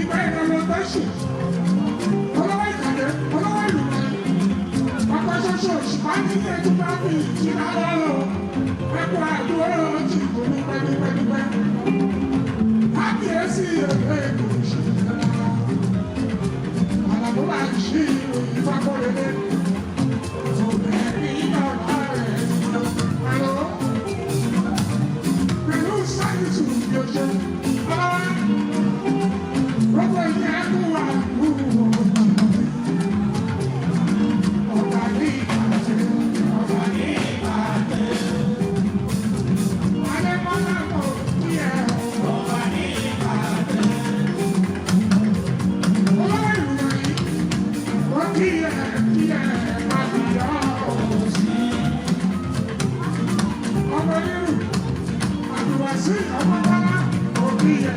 ìgbà ìrànlọ́ tó ṣù olówó ìkàlẹ̀ olówó ìlú ọkọ̀ ṣoṣo òṣùpá ní ẹjú bá fi ìjìnlá lọ́rọ̀ ẹ̀kọ́ àdúró ti gbòmí pẹ́ẹ́pẹ́ẹ́pẹ́ kábíyèsí èdè èkó ìṣẹ̀lẹ̀ àlàbó máa ń ṣí ìfakọ̀rẹ́lẹ́ òbẹ̀rẹ̀ ìdọ̀rọ̀ rẹ̀ àlọ́ pẹ̀lú sáyẹ̀sì ìjọjọ́ gbogbo ìyẹn kú wà lúwo ọ̀gá ní ìbàjẹ́ ọ̀gá ní ìbàjẹ́ alẹ́mọ́lá kò ní ẹ̀ ọ̀gá ní ìbàjẹ́ olówó ìlú yìí ó kí ẹ̀ máa fi yọ ọ̀rọ̀ sí ọmọ nínú àdùwàsí ọmọ bọ́lá ó kí ẹ̀